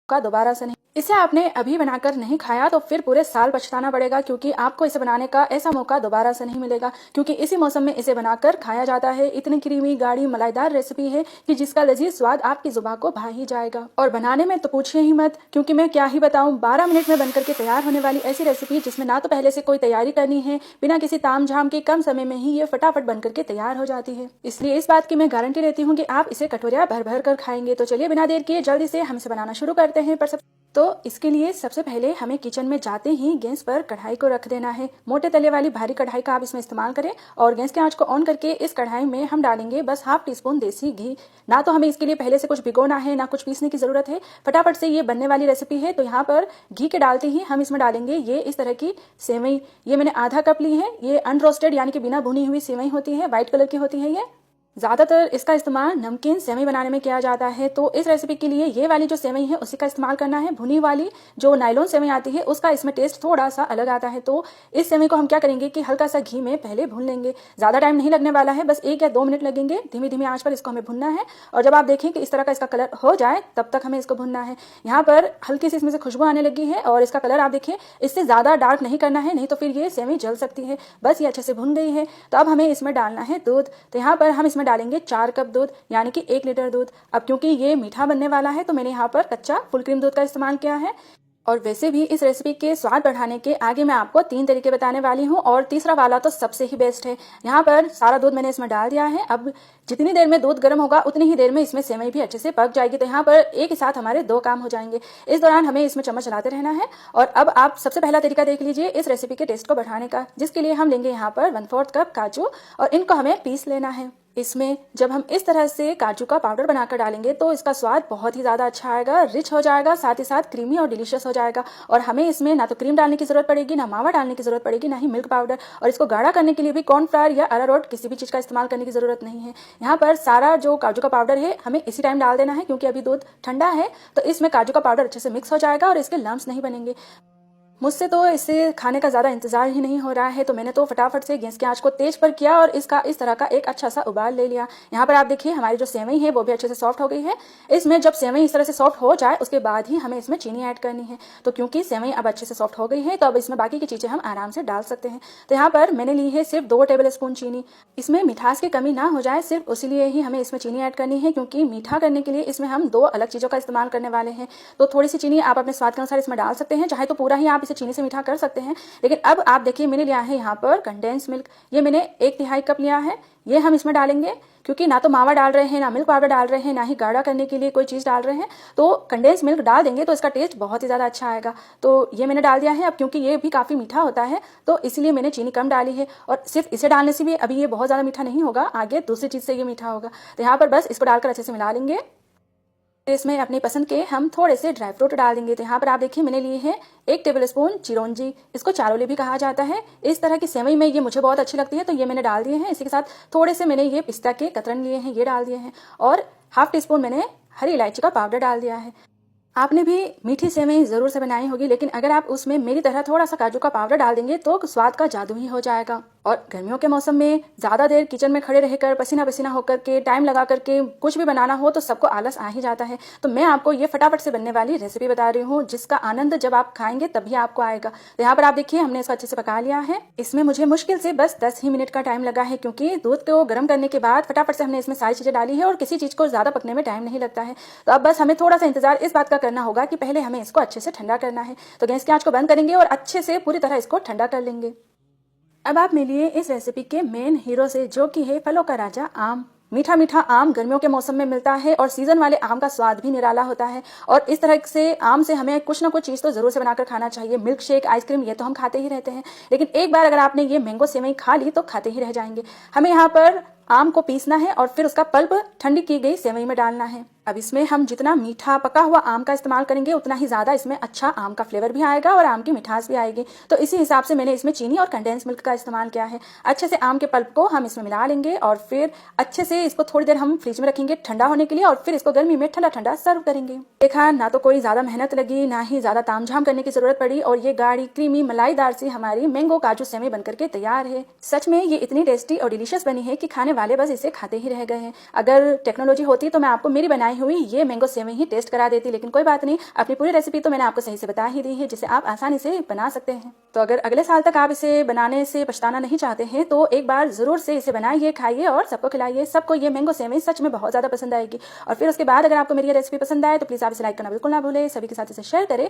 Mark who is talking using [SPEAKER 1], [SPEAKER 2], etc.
[SPEAKER 1] का दोबारा से नहीं। इसे आपने अभी बनाकर नहीं खाया तो फिर पूरे साल पछताना पड़ेगा, क्योंकि आपको इसे बनाने का ऐसा मौका दोबारा से नहीं मिलेगा, क्योंकि इसी मौसम में इसे बनाकर खाया जाता है। इतनी क्रीमी गाढ़ी मलाईदार रेसिपी है कि जिसका लजीज स्वाद आपकी जुबान को भा ही जाएगा। और बनाने में तो पूछिए ही मत, क्योंकि मैं क्या ही बताऊं, 12 मिनट में बनकर के तैयार होने वाली ऐसी रेसिपी जिसमें ना तो पहले से कोई तैयारी करनी है, बिना किसी ताम झाम के कम समय में ही ये फटाफट बनकर के तैयार हो जाती है। इसलिए इस बात की मैं गारंटी लेती हूँ कि आप इसे कटोरिया भर भर कर खाएंगे। तो चलिए बिना देर किए जल्दी से हम इसे बनाना शुरू करते हैं। तो इसके लिए सबसे पहले हमें किचन में जाते ही गैस पर कढ़ाई को रख देना है। मोटे तले वाली भारी कढ़ाई का आप इसमें इस्तेमाल करें और गैस के आंच को ऑन करके इस कढ़ाई में हम डालेंगे बस हाफ टी स्पून देसी घी। ना तो हमें इसके लिए पहले से कुछ भिगोना है, ना कुछ पीसने की जरूरत है, फटाफट से ये बनने वाली रेसिपी है। तो यहाँ पर घी के डालते ही हम इसमें डालेंगे ये इस तरह की सेवई। ये मैंने आधा कप ली है। ये अनरोस्टेड यानी कि बिना भुनी हुई सेवई होती है, व्हाइट कलर की होती है। ये ज्यादातर इसका इस्तेमाल नमकीन सेवई बनाने में किया जाता है। तो इस रेसिपी के लिए ये वाली जो सेवई है उसी का इस्तेमाल करना है। भुनी वाली जो नायलॉन सेवई आती है उसका इसमें टेस्ट थोड़ा सा अलग आता है। तो इस सेवई को हम क्या करेंगे कि हल्का सा घी में पहले भून लेंगे। ज्यादा टाइम नहीं लगने वाला है, बस 1 या 2 मिनट लगेंगे। धीमी धीमी आंच पर इसको हमें भुनना है और जब आप देखें कि इस तरह का इसका कलर हो जाए तब तक हमें इसको भुनना है। यहाँ पर हल्की सी इसमें से खुशबू आने लगी है और इसका कलर आप देखिए, इससे ज्यादा डार्क नहीं करना है, नहीं तो फिर ये सेवई जल सकती है। बस ये अच्छे से भुन गई है। तो अब हमें इसमें डालना है दूध। तो यहाँ पर हम इसमें डालेंगे 4 कप दूध यानी कि 1 लीटर दूध। अब क्योंकि ये मीठा बनने वाला है तो मैंने यहाँ पर कच्चा फुल क्रीम दूध का इस्तेमाल किया है। और वैसे भी इस रेसिपी के स्वाद बढ़ाने के आगे मैं आपको 3 तरीके बताने वाली हूँ और तीसरा वाला तो सबसे ही बेस्ट है। यहाँ पर सारा दूध मैंने इसमें डाल दिया है। अब जितनी देर में दूध गर्म होगा उतनी ही देर में इसमें सेवई भी अच्छे से पक जाएगी। तो यहाँ पर एक ही साथ हमारे 2 काम हो जाएंगे। इस दौरान हमें इसमें चम्मच चलाते रहना है। और अब आप सबसे पहला तरीका देख लीजिए इस रेसिपी के टेस्ट को बढ़ाने का, जिसके लिए हम लेंगे यहाँ पर 1/4 कप काजू और इनको हमें पीस लेना है। इसमें जब हम इस तरह से काजू का पाउडर बनाकर डालेंगे तो इसका स्वाद बहुत ही ज़्यादा अच्छा आएगा, रिच हो जाएगा, साथ ही साथ क्रीमी और डिलीशियस हो जाएगा। और हमें इसमें ना तो क्रीम डालने की जरूरत पड़ेगी, ना मावा डालने की जरूरत पड़ेगी, ना ही मिल्क पाउडर। और इसको गाढ़ा करने के लिए भी कॉर्नफ्लावर या अरारोट किसी भी चीज़ का इस्तेमाल करने की जरूरत नहीं है। यहाँ पर सारा जो काजू का पाउडर है हमें इसी टाइम डाल देना है, क्योंकि अभी दूध ठंडा है तो इसमें काजू का पाउडर अच्छे से मिक्स हो जाएगा और इसके लम्स नहीं बनेंगे। मुझसे तो इसे खाने का ज़्यादा इंतजार ही नहीं हो रहा है, तो मैंने तो फटाफट से गैस की आंच को तेज पर किया और इसका इस तरह का एक अच्छा सा उबाल ले लिया। यहाँ पर आप देखिए हमारी जो सेवई है वो भी अच्छे से सॉफ्ट हो गई है। इसमें जब सेवई इस तरह से सॉफ्ट हो जाए उसके बाद ही हमें इसमें चीनी ऐड करनी है। तो क्योंकि सेवई अब अच्छे से सॉफ्ट हो गई है तो अब इसमें बाकी की चीज़ें हम आराम से डाल सकते हैं। तो यहाँ पर मैंने ली है सिर्फ 2 टेबल स्पून चीनी। इसमें मिठास की कमी ना हो जाए सिर्फ उसीलिए ही हमें इसमें चीनी ऐड करनी है, क्योंकि मीठा करने के लिए इसमें हम 2 अलग चीज़ों का इस्तेमाल करने वाले हैं। तो थोड़ी सी चीनी आप अपने स्वाद के अनुसार इसमें डाल सकते हैं, चाहे तो पूरा ही आप इसे चीनी से मीठा कर सकते हैं। लेकिन अब आप देखिए मैंने लिया है यहाँ पर कंडेंस मिल्क। ये मैंने 1/3 कप लिया है। ये हम इसमें डालेंगे, क्योंकि ना तो मावा डाल रहे हैं, ना मिल्क पाउडर डाल रहे हैं, ना ही गाढ़ा करने के लिए कोई चीज़ डाल रहे हैं। तो कंडेंस मिल्क डाल देंगे तो इसका टेस्ट बहुत ही ज़्यादा अच्छा आएगा। तो ये मैंने डाल दिया है। अब क्योंकि ये भी काफ़ी मीठा होता है तो इसलिए मैंने चीनी कम डाली है। और सिर्फ इसे डालने से भी अभी ये बहुत ज़्यादा मीठा नहीं होगा, आगे दूसरी चीज़ से ये मीठा होगा। तो यहाँ पर बस इसको डालकर अच्छे से मिला लेंगे। इसमें अपनी पसंद के हम थोड़े से ड्राई फ्रूट डाल देंगे। तो यहाँ पर आप देखिए मैंने लिए है 1 टेबल स्पून चिरौंजी। इसको चारोली भी कहा जाता है। इस तरह की सेवई में ये मुझे बहुत अच्छी लगती है तो ये मैंने डाल दिए हैं। इसी के साथ थोड़े से मैंने ये पिस्ता के कतरन लिए हैं, ये डाल दिए हैं। और हाफ टी स्पून मैंने हरी इलायची का पाउडर डाल दिया है। आपने भी मीठी सेवई जरूर से बनाई होगी, लेकिन अगर आप उसमें मेरी तरह थोड़ा सा काजू का पाउडर डाल देंगे तो स्वाद का जादू ही हो जाएगा। और गर्मियों के मौसम में ज़्यादा देर किचन में खड़े रहकर पसीना पसीना होकर के टाइम लगा करके कुछ भी बनाना हो तो सबको आलस आ ही जाता है। तो मैं आपको ये फटाफट से बनने वाली रेसिपी बता रही हूँ जिसका आनंद जब आप खाएंगे तभी आपको आएगा। तो यहाँ पर आप देखिए हमने इसको अच्छे से पका लिया है। इसमें मुझे मुश्किल से बस 10 ही मिनट का टाइम लगा है, क्योंकि दूध को गर्म करने के बाद फटाफट से हमने इसमें सारी चीज़ें डाली है और किसी चीज़ को ज़्यादा पकने में टाइम नहीं लगता है। तो अब बस हमें थोड़ा सा इंतजार इस बात का करना होगा कि पहले हमें इसको अच्छे से ठंडा करना है। तो गैस की आंच को बंद करेंगे और अच्छे से पूरी तरह इसको ठंडा कर लेंगे। अब आप मिलिए इस रेसिपी के मेन हीरो से, जो कि है फलों का राजा आम। मीठा मीठा आम गर्मियों के मौसम में मिलता है और सीजन वाले आम का स्वाद भी निराला होता है। और इस तरह से आम से हमें कुछ ना कुछ चीज़ तो जरूर से बनाकर खाना चाहिए। मिल्क शेक, आइसक्रीम, ये तो हम खाते ही रहते हैं, लेकिन एक बार अगर आपने ये मैंगो सेवई खा ली तो खाते ही रह जाएंगे। हमें यहाँ पर आम को पीसना है और फिर उसका पल्प ठंडी की गई सेवई में डालना है। अब इसमें हम जितना मीठा पका हुआ आम का इस्तेमाल करेंगे उतना ही ज़्यादा इसमें अच्छा आम का फ्लेवर भी आएगा और आम की मिठास भी आएगी। तो इसी हिसाब से मैंने इसमें चीनी और कंडेंस मिल्क का इस्तेमाल किया है। अच्छे से आम के पल्प को हम इसमें मिला लेंगे और फिर अच्छे से इसको थोड़ी देर हम फ्रिज में रखेंगे ठंडा होने के लिए और फिर इसको गर्मी में ठंडा ठंडा सर्व करेंगे। देखा, ना तो कोई ज़्यादा मेहनत लगी, ना ही ज़्यादा तामझाम करने की जरूरत पड़ी और ये गाढ़ी क्रीमी मलाईदार सी हमारी मैंगो काजू सेवई बनकर के तैयार है। सच में ये इतनी टेस्टी और डिलीशियस बनी है कि खाने वाले बस इसे खाते ही रह गए हैं। अगर टेक्नोलॉजी होती तो मैं आपको मेरी बनाई हुई ये मैंगो सेवई ही टेस्ट करा देती, लेकिन कोई बात नहीं, अपनी पूरी रेसिपी तो मैंने आपको सही से बता ही दी है, जिसे आप आसानी से बना सकते हैं। तो अगर अगले साल तक आप इसे बनाने से पछताना नहीं चाहते हैं तो एक बार जरूर से इसे बनाइए, खाइए और सबको खिलाइए। सबको ये मैंगो सेवई सच में बहुत ज्यादा पसंद आएगी। और फिर उसके बाद अगर आपको मेरी ये रेसिपी पसंद आए तो प्लीज आप इसे लाइक करना बिल्कुल ना भूलें, सभी के साथ इसे शेयर करें।